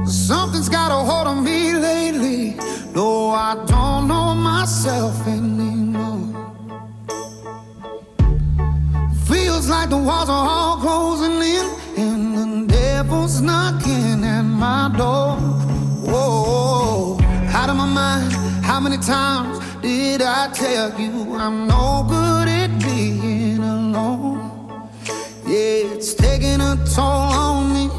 Something's got a hold on me lately. No, I don't know myself anymore. Feels like the walls are all closing in, and the devil's knocking at my door. Whoa, out of my mind. How many times did I tell you I'm no good at being alone? Yeah, it's taking a toll on me.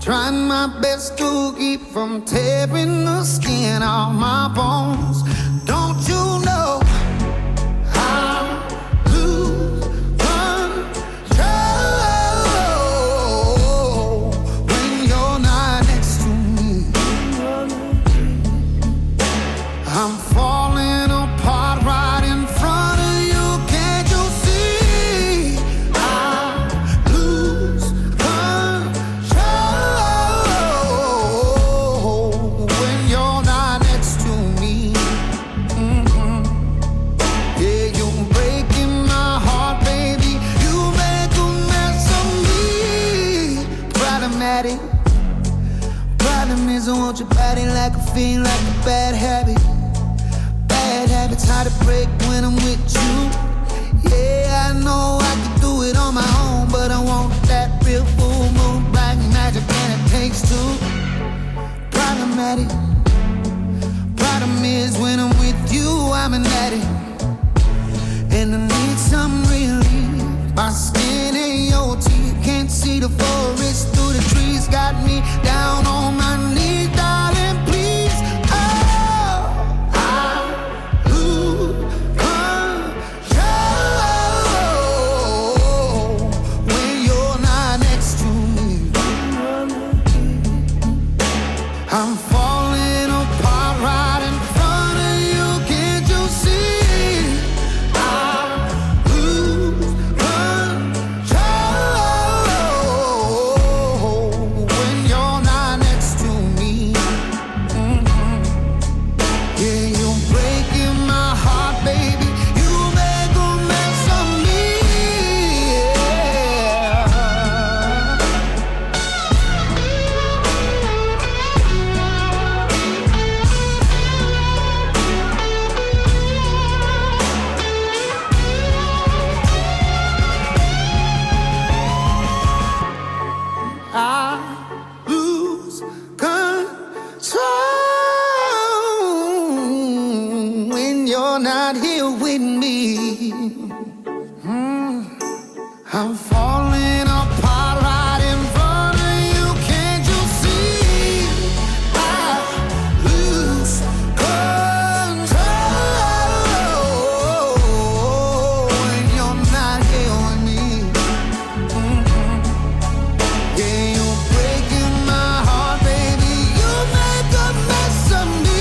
Trying my best to keep from tearing the skin off my bones. Don't you know I lose control when you're not next to me? I'm falling apart right in front of you. Can't you see? I lose control when you're not next to me. Yeah, you're breaking my heart, baby. You make a mess of me. Problematic. Problem is I want your body like I feel like a bad habit. Bad habits hard to break when I'm with you. Yeah, I know I can do it on my own, but I want that real full moon black magic, and it takes two. Problematic. Problem is when I'm with you, I'm an addict, and I need some relief. My skin ain't your teeth, can't see the forest through the trees. Got me down on my knees, darling, please. Oh, I lose control when you're not next to me. I'm falling apart right in front of you. Can't you see? I lose control when you're not next to me. Yeah, you're breaking my heart, baby. You make a mess of me. I lose control when you're not here with me. I'm falling apart right in front of you. Can't you see? I lose control when you're not here with me. Yeah, you're breaking my heart, baby. You make a mess of me.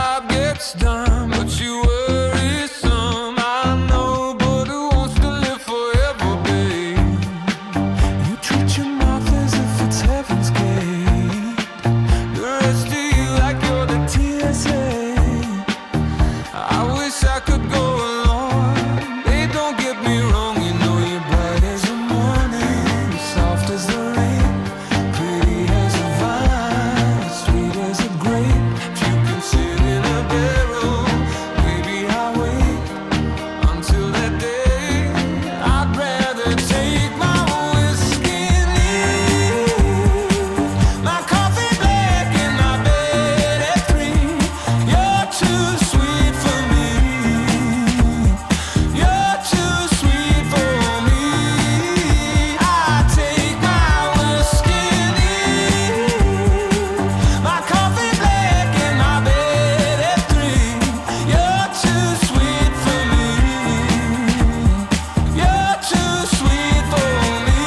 job gets done, but you worry some. I know, but who wants to live forever, babe? You treat your mouth as if it's heaven's gate. The rest of you like you're the TSA. I wish I could go along. Babe, don't get me wrong, you know you're bright as the morning, soft as the rain, pretty as a vine, sweet as a grape. If you can sit in a barrel, maybe I'll wait until that day. I'd rather take my whiskey and leave my coffee black in my bed at 3. You're too sweet for me. You're too sweet for me. I take my whiskey and leave my coffee black in my bed at 3. You're too sweet for me. You're too sweet for me.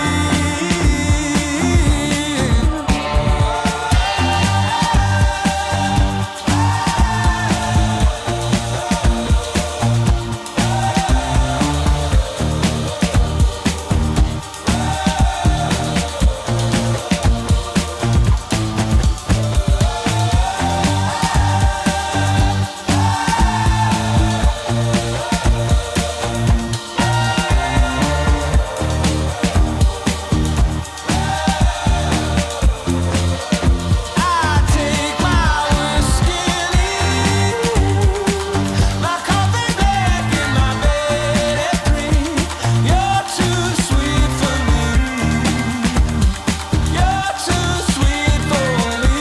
I take my whiskey and leave my coffee black in my bed at 3. You're too sweet for me. You're too sweet for me.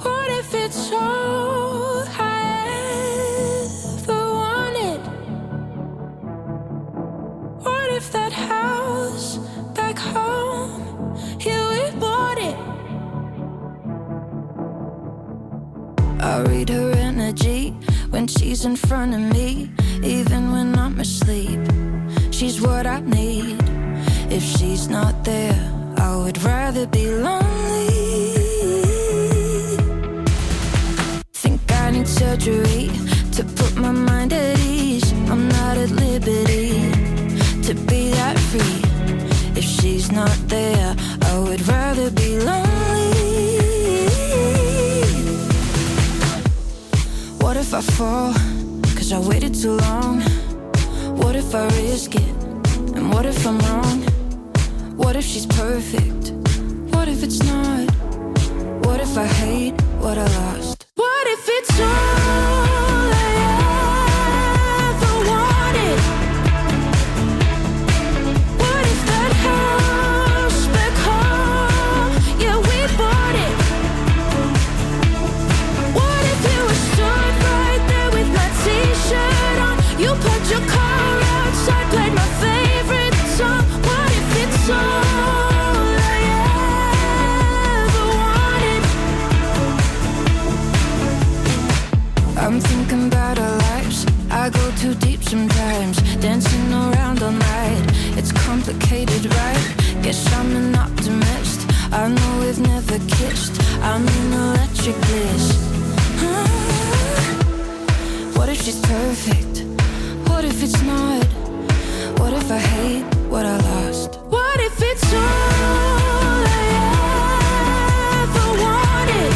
What if it's all I ever wanted? What if that house back home, yeah, we bought it? I read her energy when she's in front of me, even when I'm asleep. She's what I need. If she's not there, I would rather be lonely. Think I need surgery to put my mind at ease. I'm not at liberty to be that free. If she's not there, I would rather be lonely. What if I fall, 'cause I waited too long? What if I risk it? And what if I'm wrong? What if she's perfect? What if it's not? What if I hate what I lost? What if it's all I ever wanted? What if that house back home, yeah, we bought it? What if you were stood right there with my t-shirt on? You put your car outside, played my favorite song. What if it's all I ever wanted? I'm thinking about our lives. I go too deep sometimes, dancing around all night. It's complicated, right? Guess I'm an optimist. I know we've never kissed. I'm in electric bliss. What if she's perfect? What if it's not? What if I hate what I lost? What if it's all I ever wanted?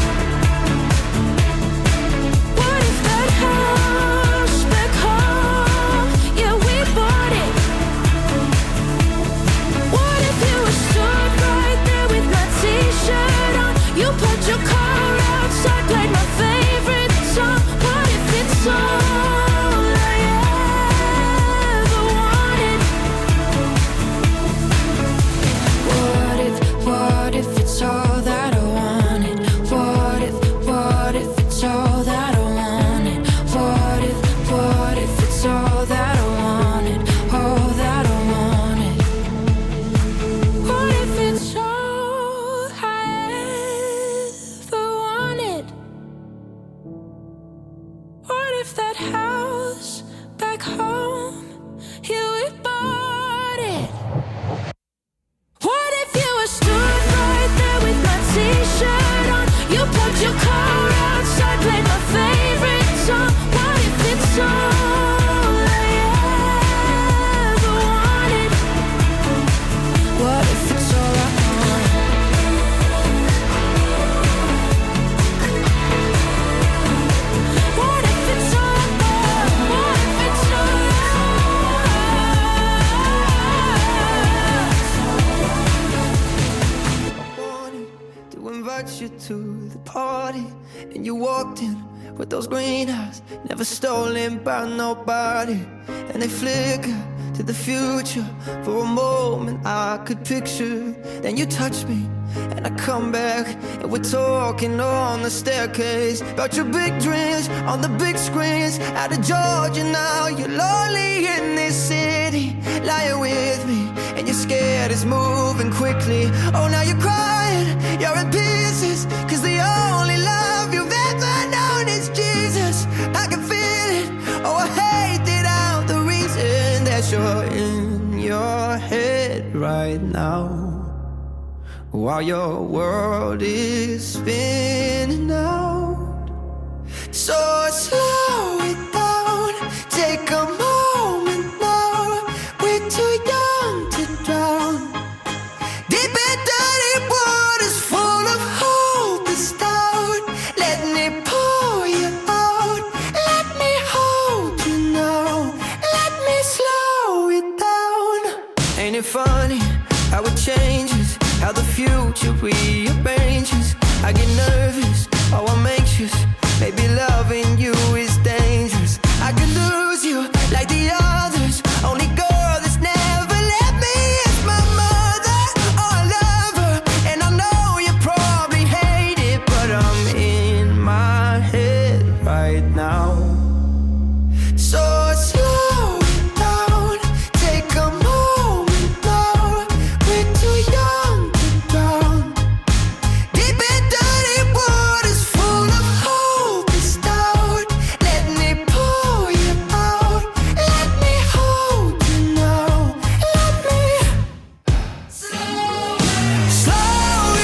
What if that house back home, yeah, we bought it? What if you were stood right there with my t-shirt on? You put your car outside, played my favorite song. What if it's all I ever wanted? I stood right there with my t-shirt on. You parked your car outside, played my favorite song. What if it's all I ever wanted? What if it's all I want? What if it's all I want? What if it's all I wanted to invite you to the party, and you walked in with those green eyes, never stolen by nobody, and they flicker to the future. For a moment I could picture, then you touch me and I come back, and we're talking on the staircase about your big dreams on the big screens. Out of Georgia now, you're lonely in this city, lying with me, and you're scared it's moving quickly. Oh, now you're crying, you're in pieces, cause the only love you've ever known is Jesus. I can feel it, oh I hate it out, the reason that you're in your head right now, while your world is spinning out. So slow it down, take a moment now. We're too young to drown, deep in dirty waters full of hopeless doubt. Let me pour you out, let me hold you now, let me slow it down. Ain't it funny how it changes, how the future rearranges? I get nervous, oh I'm anxious, maybe loving you is dangerous. I could lose you like the others, only girl that's never let me is my mother. Oh I love her, and I know you probably hate it, but I'm in my head right now. So slow it down, take a moment now. We're too young to drown, deep in dirty waters full of hopeless doubt. Let me pour you out, let me hold you now, let me slow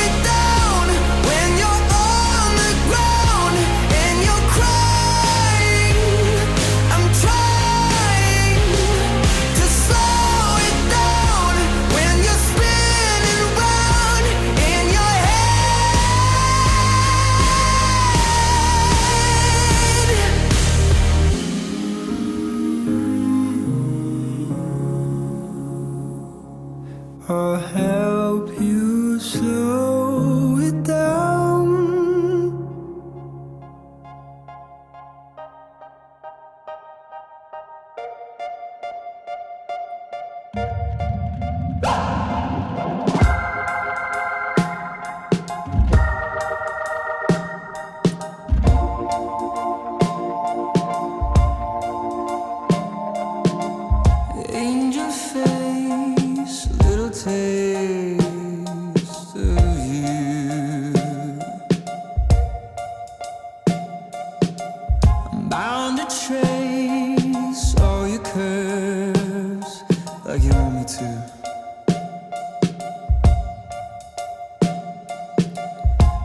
it down. When you're on the ground and you're crying, I'm trying to slow it down. When you're spinning round in your head, I'll help you slow it down. Angel face, little taste of you. I'm bound to trace all your curves like you want me to.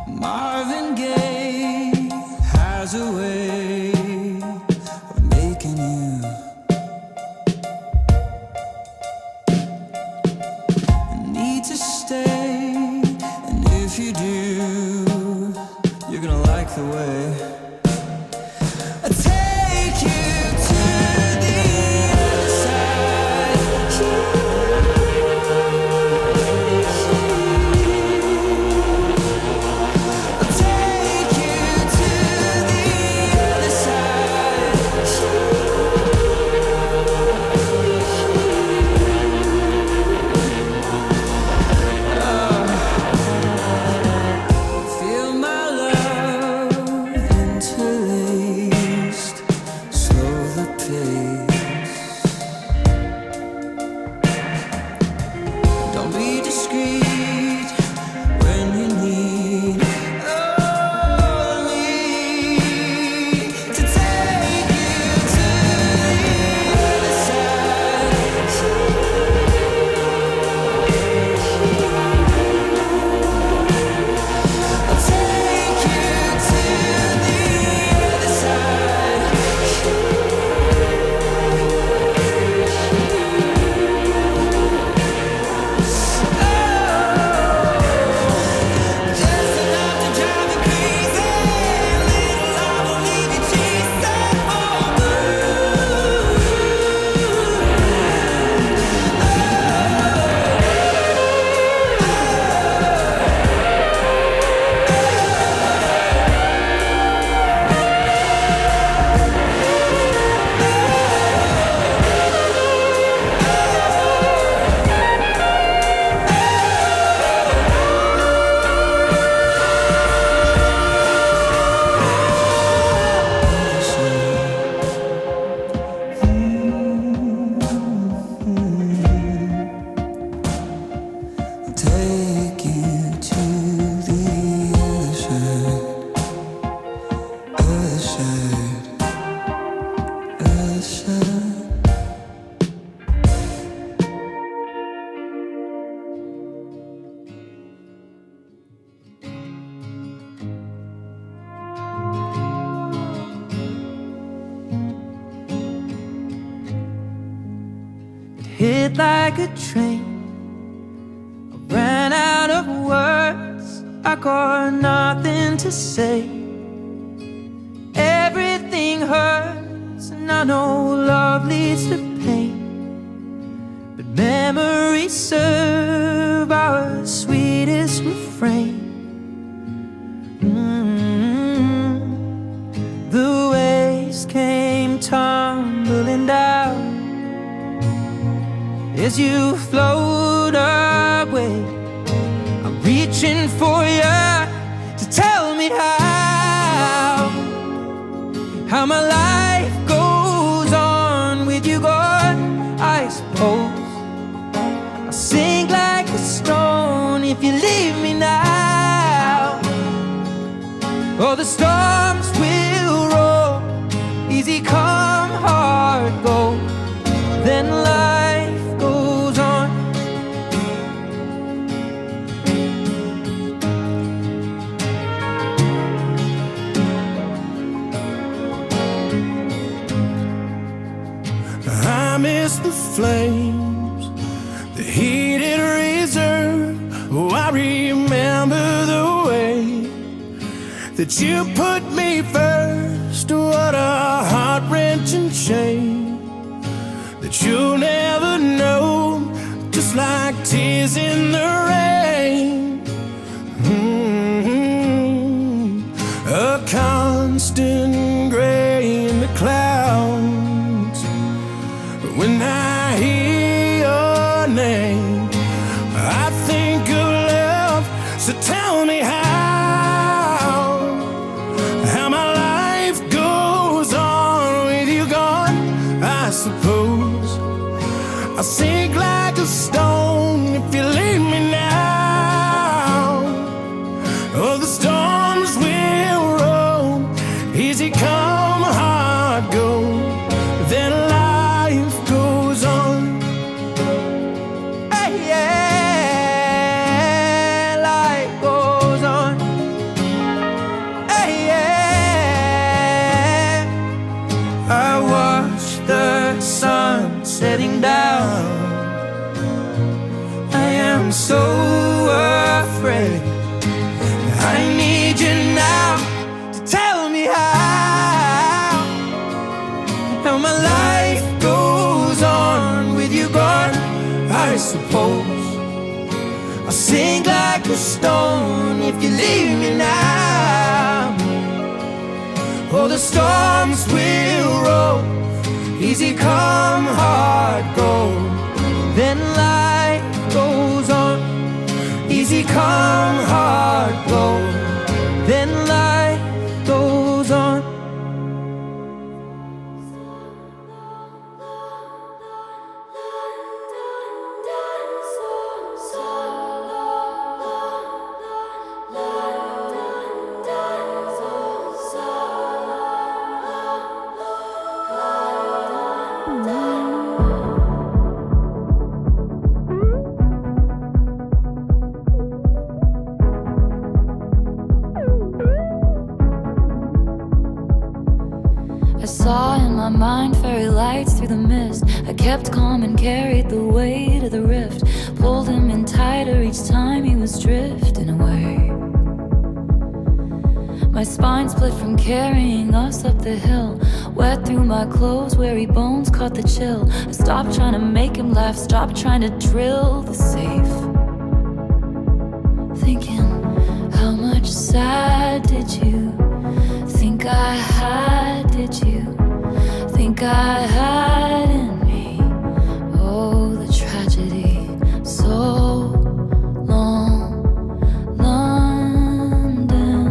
Marvin Gaye has a way of making you need to stay, and if you do, you're gonna like the way I take you to the other side. I'll take you to the other side. Feel my love hit like a train. I ran out of words, I got nothing to say. Everything hurts, and I know love leads to pain, but memories serve our sweetest refrain. The waves came tumbling down as you float away. I'm reaching for you to tell me how my life goes on with you gone. I suppose I'll sink like a stone if you leave me now. Oh, the storms will roll, easy come, hard go. Then life goes on. I miss the flames, the heated reserve. Oh, I remember the way that you put me first. What a heart-wrenching shame that you'll never know, just like tears in the rain. A constant gray in the clouds. When I hear your name, I think of love. So tell me how my life goes on with you gone. I suppose I'll sink like a stone if you leave me now. Oh, the storms will roll, easy come, hard go. Then life goes on. Hey, yeah, life goes on. Hey, yeah, I watch the sun setting down. I am so afraid. I need you now to tell me how my life goes on with you gone. I suppose I'll sink like a stone if you leave me now. Oh, the storms will roll, easy come, hard go. Then life goes on, easy come, hard go. Then life goes on. I saw in my mind fairy lights through the mist. I kept calm and carried the weight of the rift. Pulled him in tighter each time he was drifting away. My spine split from carrying us up the hill. Wet through my clothes, weary bones caught the chill. I stopped trying to make him laugh, stopped trying to drill the safe. Thinking, how much sad did you think I had? Did you think I had in me? Oh, the tragedy, so long, London.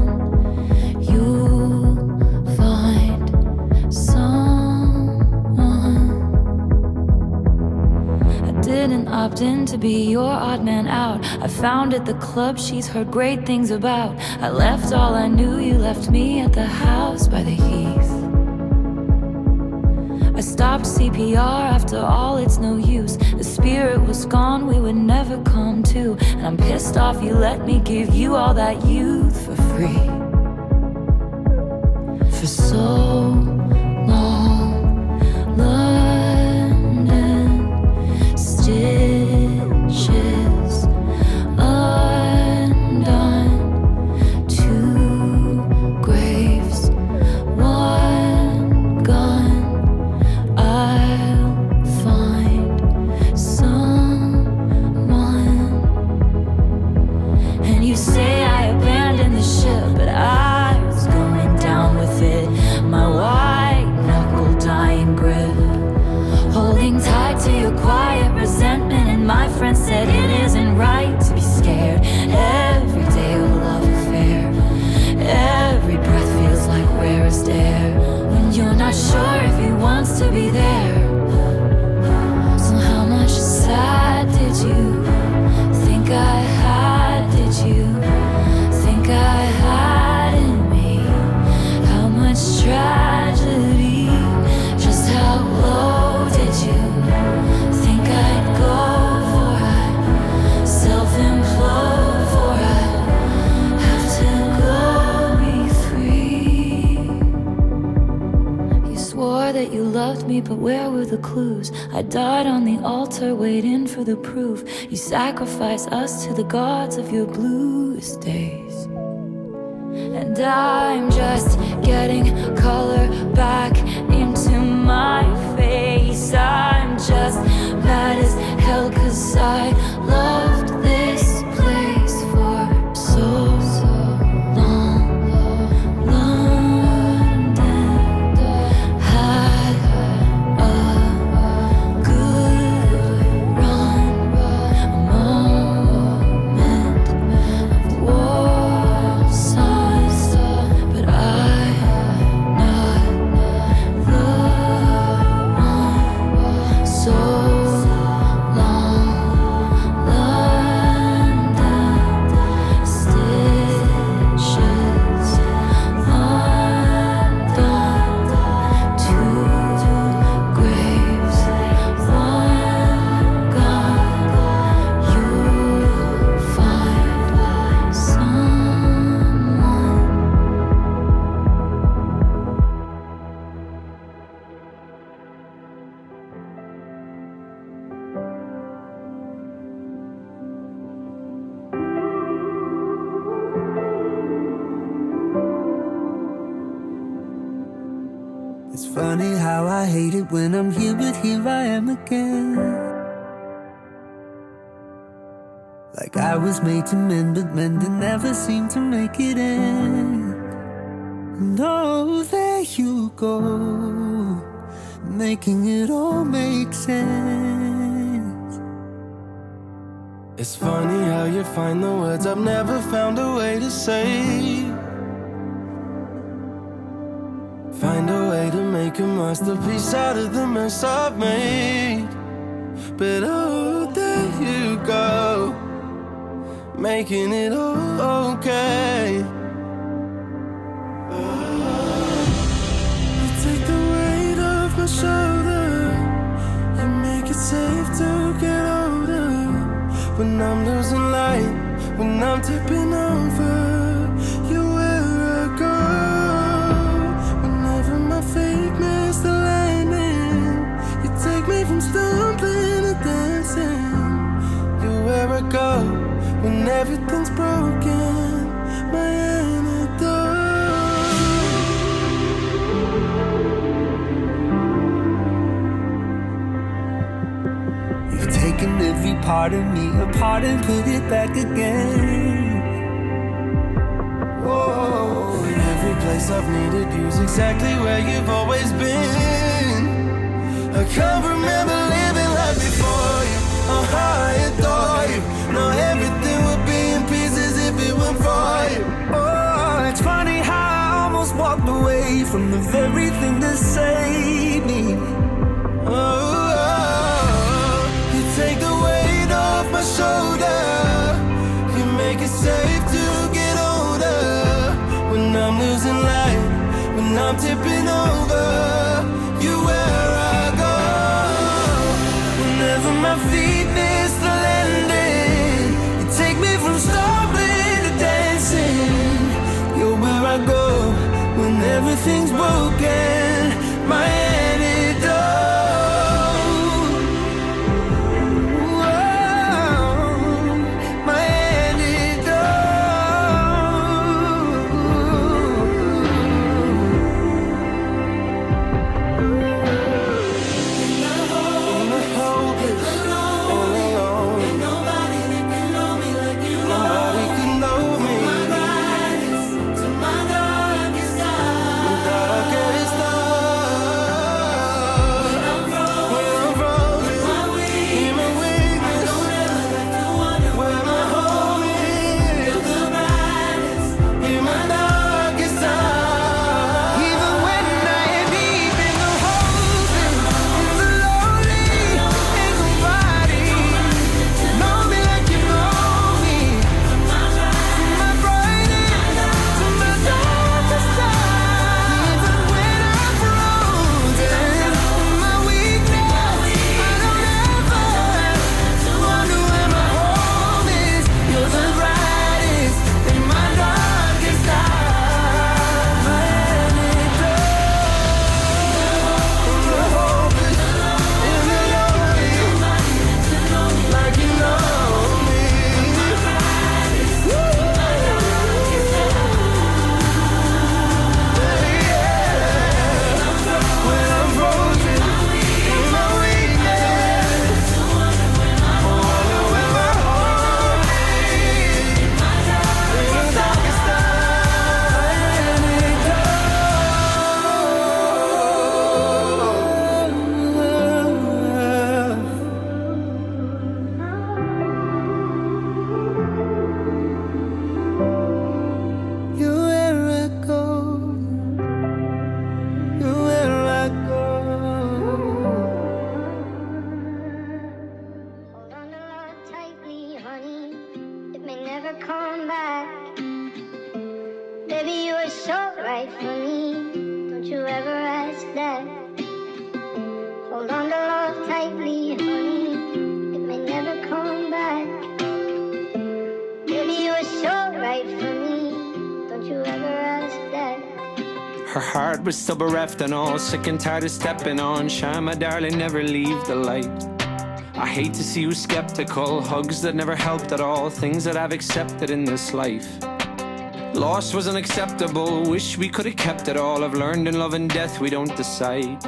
You'll find someone. I didn't opt in to be your odd man out. I found at the club she's heard great things about. I left all I knew, you left me at the house by the heath. I stopped CPR after all, it's no use. The spirit was gone, we would never come to. And I'm pissed off you let me give you all that youth for free. For so long, London, stitches undone. Two graves, one gun. I'll find someone. And you say I abandoned the ship, but I was going down with it. My white knuckle dying grip, holding tight to your quiet resentment. And my friend said it isn't right to be scared. Every day of a love affair, every breath feels like rarest air. When you're not sure if he wants to be there. So how much sad did you think I had? Did you think I had in me? How much tragedy? Just how low did you think I'd go for? I'd self-implode for I'd have to go be free. You swore that you loved me, but where were the clues? I died on the altar waiting for the proof. You sacrificed us to the gods of your bluest days. And I'm just getting color back into my face. I'm just mad as hell 'cause I loved this place for so long. London had a good run, a moment of war sighs, but I'm not the one. So long, London, stitches undone. Two graves, one gone. You'll find someone. It's funny how I hate it when I'm here, but here I am again. Like I was made to mend, but mending never seemed to make it end. And oh, there you go, making it all make sense. It's funny how you find the words I've never found a way to say. Find a way to make a masterpiece out of the mess I've made. But oh, there you go, making it all okay. You take the weight off my shoulder. You make it safe to get older. When I'm losing light, when I'm tipping over, you're where I go. Whenever my feet miss the landing, you take me from stumbling to dancing. You're where I go when everything's broken, my antidote. You've taken every part of me apart and put it back again. Whoa, in every place I've needed you's exactly where you've always been. I can't remember living life before you. Oh, I adore you. Now everything would be in pieces if it weren't for you. Oh, it's funny how I almost walked away from the very thing that saved me. Oh, you take the weight off my shoulder. You make it safe to get older. When I'm losing light, when I'm tipping over, you where I go. Whenever my feet miss the landing, you take me from stumbling to dancing. You're where I go when everything's broken, my antidote. come back. Baby, you were so right for me. Don't you ever ask that. Hold on to love tightly, honey. It may never come back. Baby, you were so right for me. Don't you ever ask that. Her heart was still bereft and all, sick and tired of stepping on. Shine, my darling, never leave the light. I hate to see you skeptical, hugs that never helped at all, things that I've accepted in this life. Loss was unacceptable, wish we could have kept it all. I've learned in love and death we don't decide.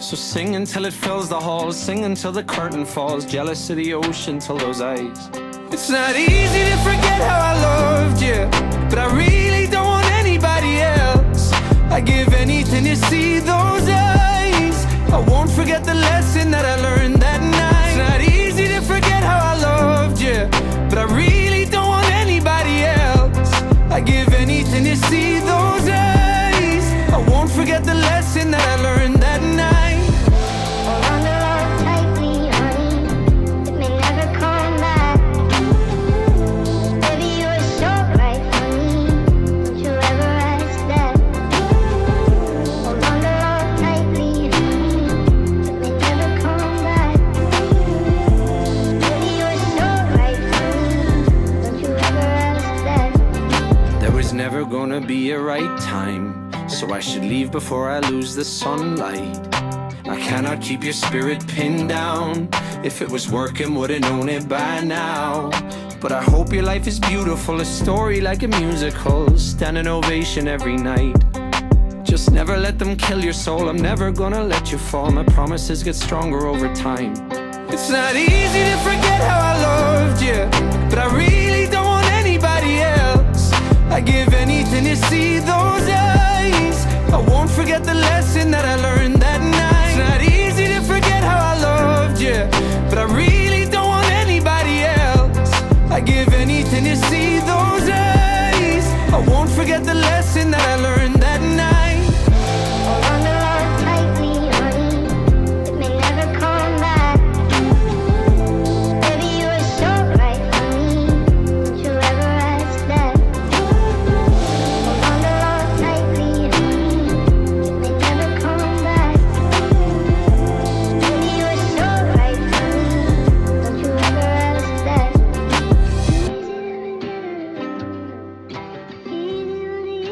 So sing until it fills the halls, sing until the curtain falls, jealous of the ocean till those eyes. It's not easy to forget how I loved you, but I really don't want anybody else. I give anything to see those eyes. I won't forget the lesson that I learned that night. It's not easy to forget how I loved you, but I really don't want anybody else. I give anything to see those eyes. I won't forget the lesson that I learned that night. Hold on to love tightly, honey. It may never come back. Baby, you were so right for me. Don't you ever ask that. Hold on to love tightly, honey. It may never come back. Baby, you were so right for me. Don't you ever ask that. There was never gonna be a right time, so I should leave before I lose the sunlight. I cannot keep your spirit pinned down. If it was working, would've known it by now. But I hope your life is beautiful, a story like a musical, standing ovation every night. Just never let them kill your soul, I'm never gonna let you fall. My promises get stronger over time. It's not easy to forget how I loved you, but I really don't want anybody else. I give anything to see those eyes. I won't forget the lesson that I learned that night. It's not easy to forget how I loved you, but I really don't want anybody else. I give anything to see those eyes. I won't forget the lesson that I learned that night. Hold on to love tightly, honey. It may never come back. Baby, you were so right for me. Don't you ever ask that. Hold on to love tightly, honey. It may never come back. Baby, you were so right for me. Don't you ever ask that. Easy,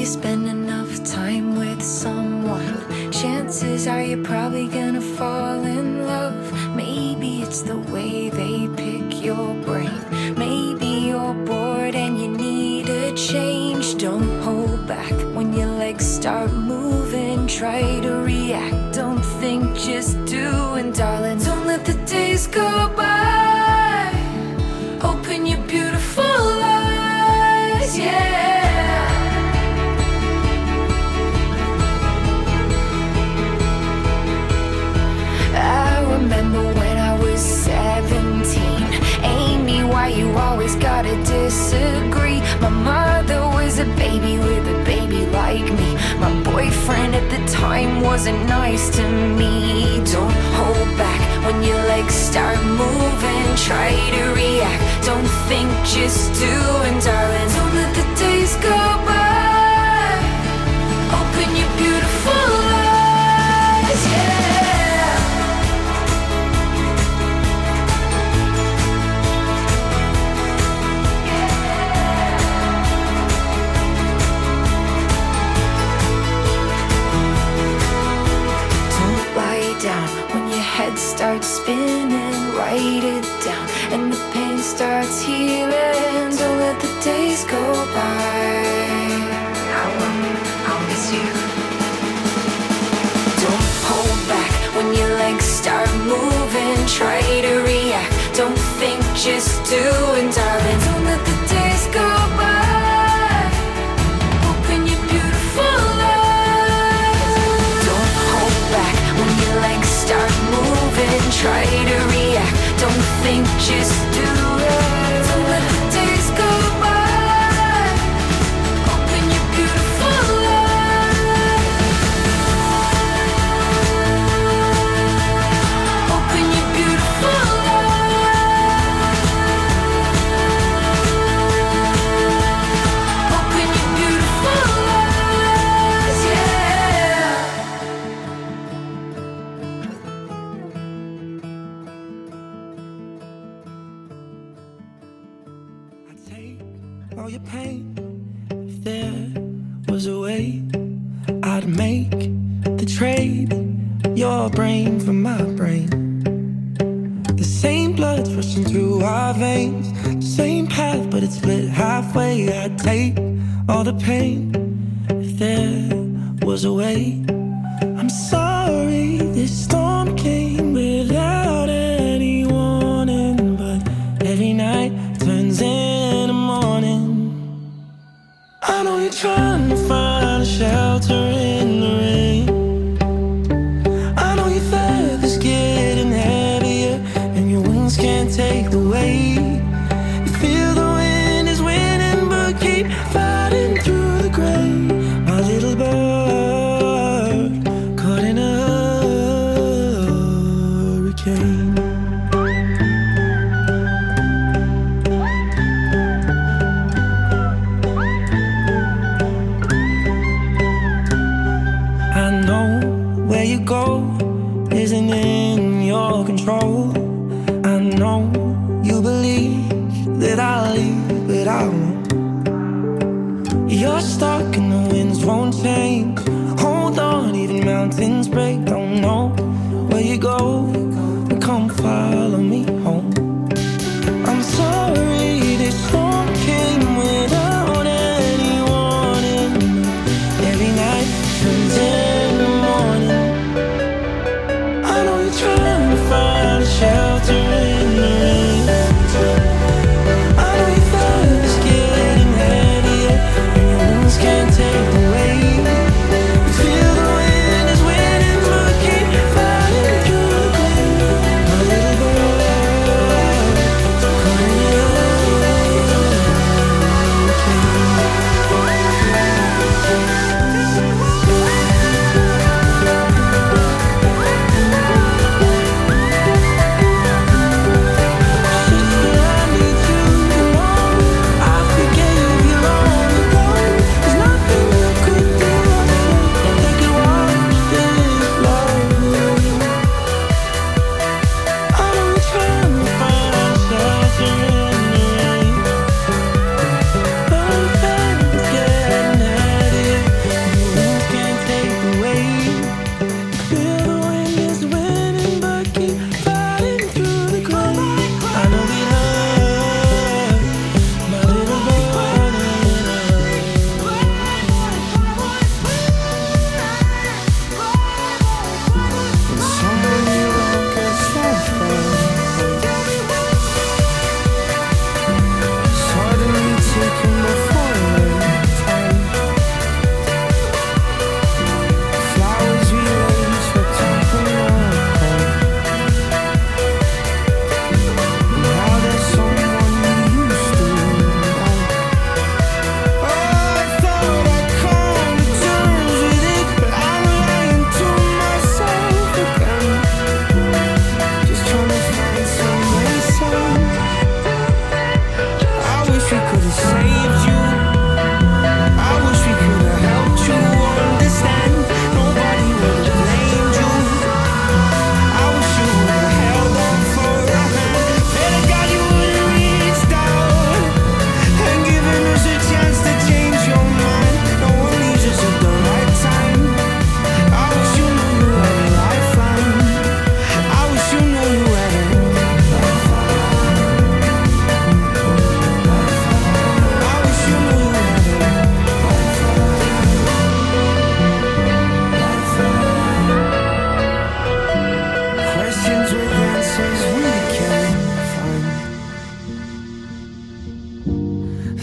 you spend enough time with someone, chances are you're probably gonna fall in love. Maybe it's the way they pick your brain. Maybe you're bored and you need a change. Don't hold back when your legs start moving. Try to react, don't think, just do. And darling, don't let the days go by. Open your beautiful eyes, yeah. I remember when I was 17. Amy, why you always gotta disagree? My mother was a baby with a baby like me. My boyfriend at the time wasn't nice to me. Don't hold back when your legs start moving. Try to react, don't think, just do. And darling, don't let the days go by. Open your beautiful eyes, yeah. Don't lie down when your head starts spinning. Write it down and the pain starts healing. Don't let the days go by. I'll miss you. Don't hold back when your legs start moving. Try to react, don't think, just do. And darling, don't let the days go by. Open your beautiful eyes. Don't hold back when your legs start moving. Try to react, don't think, just do it. Don't let the days go by. Open your beautiful eyes. Open your beautiful eyes. Open your beautiful eyes, yeah. I'd take all your pain. If there was a way, I'd make the trade. Your brain for my brain. The same blood's rushing through our veins. Same path, but it's split halfway. I'd take all the pain. If there was a way. I'm sorry this storm came without any warning, but every night turns into morning. I know you're trying to find a shelter in the rain. I know your feathers getting heavier and your wings can't take the weight. You feel the wind is winning, but keep fighting through the gray. My little bird caught in a hurricane.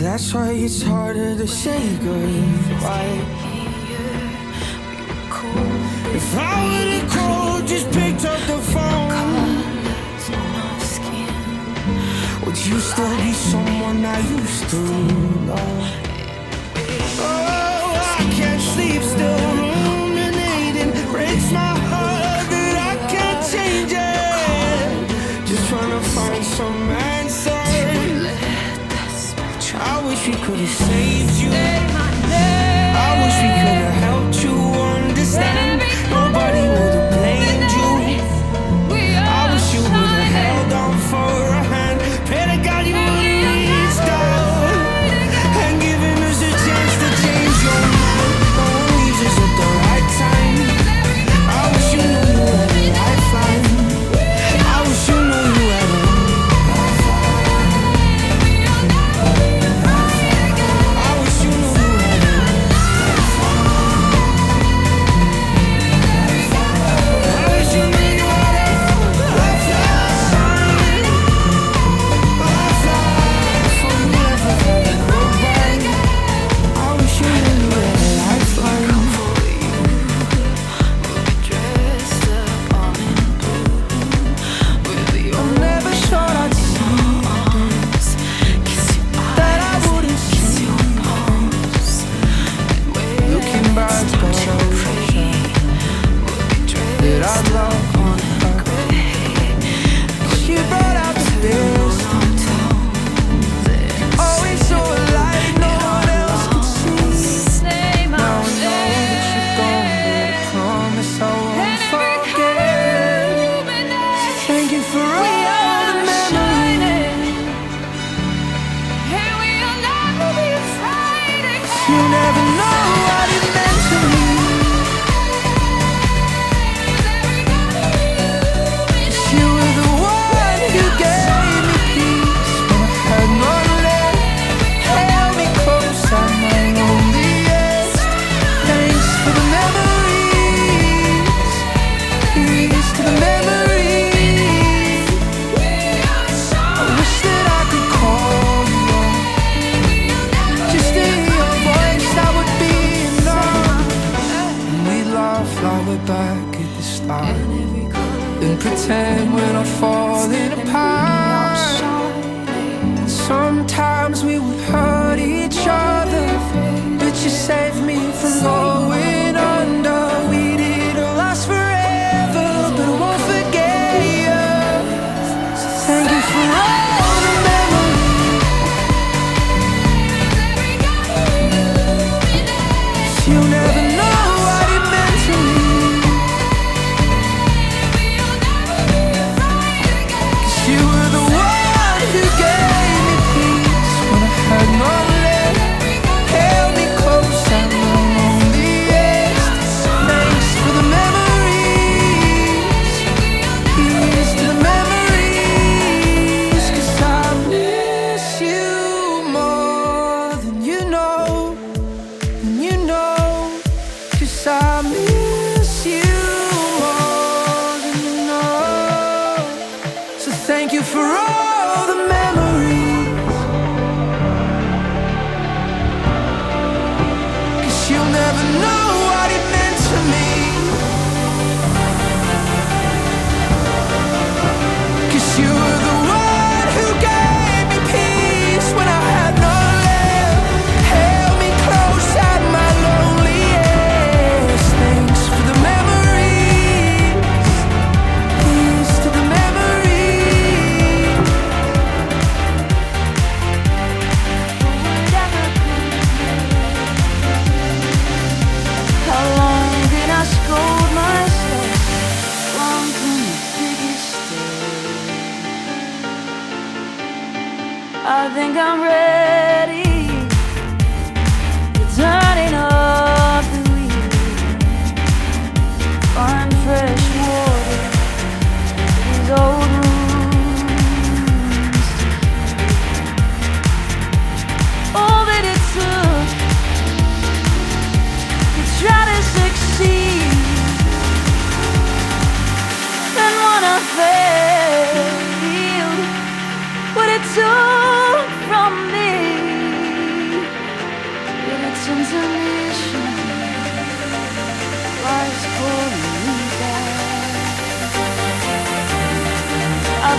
That's why it's harder to say goodbye. If I would've called, just picked up the phone, would you still be someone I used to know? Oh, I can't sleep, still ruminating. Breaks my heart that I can't change it. Just trying to find some answers. I wish we could've saved you. I wish we could've helped you understand. Nobody would've blamed you. I wish you would've held on for a hand. Pray to God you would've reached out and given us a chance to change your mind. No one leaves us at the right time. I wish you knew you had a lifeline. I wish you knew you had a pretend we're not falling apart. Sometimes we would hurt each other, but you saved me from going under. We didn't last forever, but I won't forget you. So thank you for all the memories. You'll never know what it meant to me. You were the one who gave me peace when I had none left. Held me close at my loneliest. Thanks for the memories. Here's to the memories. 'Cause I miss you more than you know. Than you know. 'Cause I miss you more than you know. So thank you for all the memories. 'Cause you'll never know what it meant to me. 'Cause you were the one who gave me peace when I had none left. Held me close at my loneliest. Thanks for the memories. Here's to the memories. How long did I scold myself? Long from the biggest step. I think I'm ready to turning up the wheel. Find fresh water in these old wounds. All that it took to try to succeed, and when I failed, what it took from me.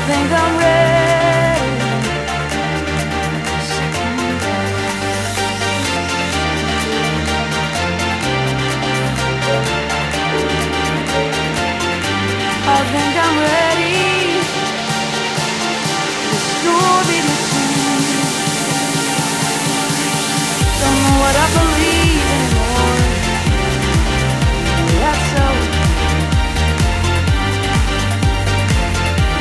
think I'm ready. I think I'm ready. The story to change. Don't know what I believe anymore. That's so.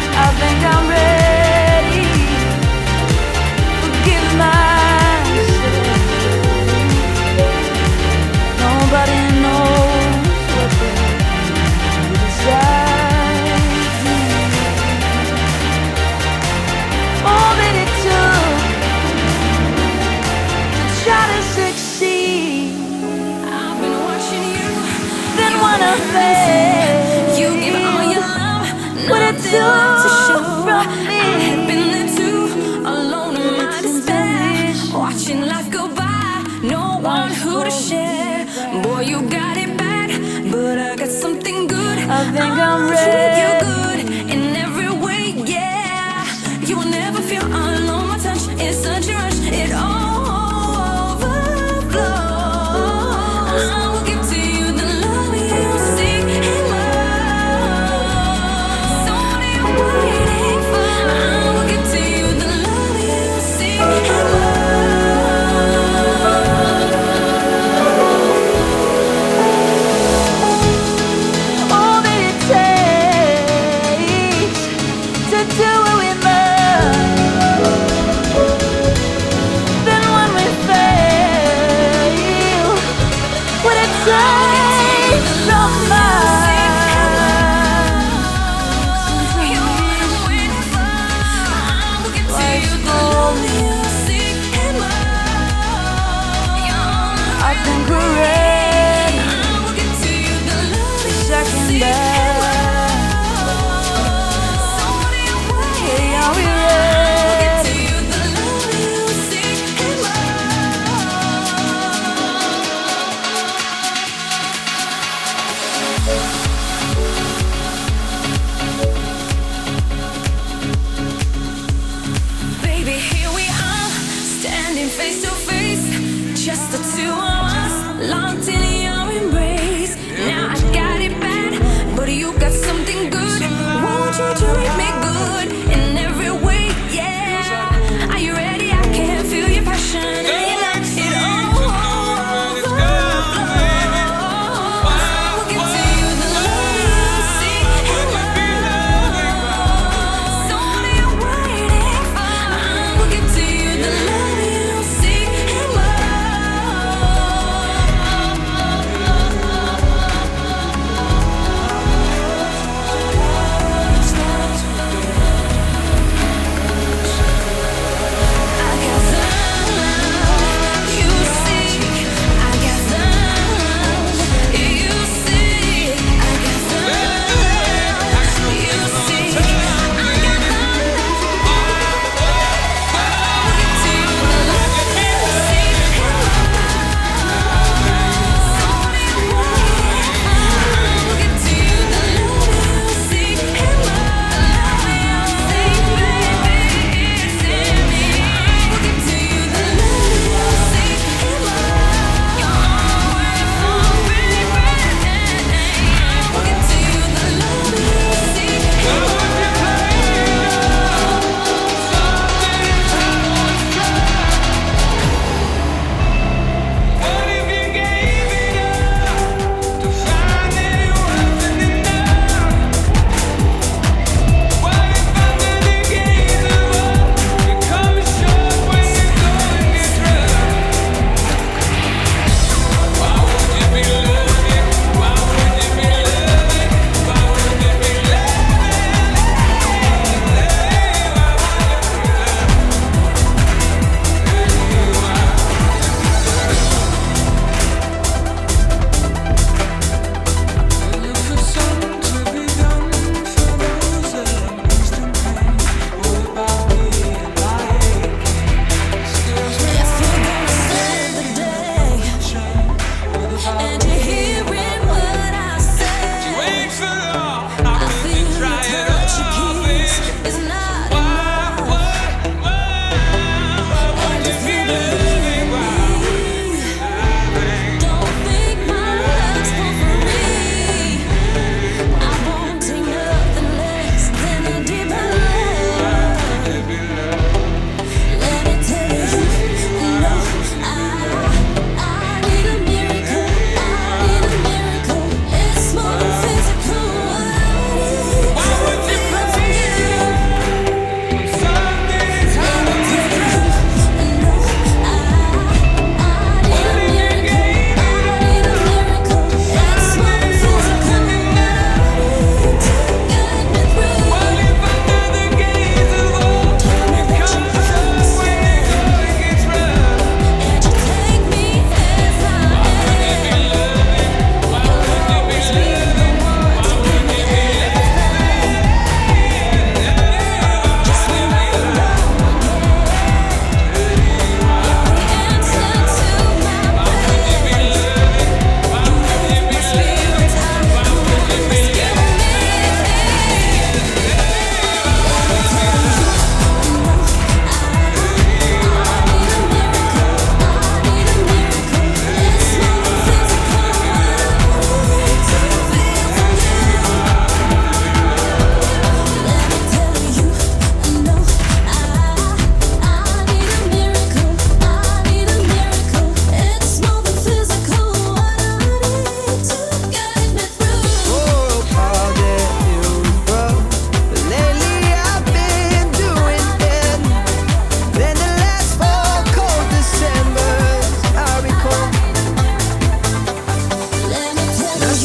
I think I'm ready. Forgive myself. Nobody knows what they decide. All that it took to try to succeed. I've been watching you. Then when I fail, You give all your love. what it Nothing left to show. took from me. I have been there too, alone in my despair, watching life go by, no one who to share. Boy, you got it bad, but I got something good. I think I'm treat you ready. good in every way, yeah. You will never feel alone. My touch is such a rush, it overflows. I will give to you the love you seek and love. So what are you waiting for? I will give to you the love you seek and love. All that it takes to do what we must. Then when we fail, what it takes from us. You're what I'm waiting for. I will give to you the love you seek and love. I think we're ready. I will give to you the love you Second seek and best. love. So what are you waiting Hey, are we for? I will give to ready? you the love you seek and love. Baby, here we are, standing face to face, just the two of us, locked in your embrace. Now I got it bad, but you got something good. Won't you treat me good in every way? Yeah. Are you ready? I can feel your passion and your love. It overflows. I will give to you the love you seek and love. So what are you waiting for? I will give to you the love you seek and love.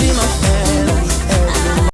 be my friend.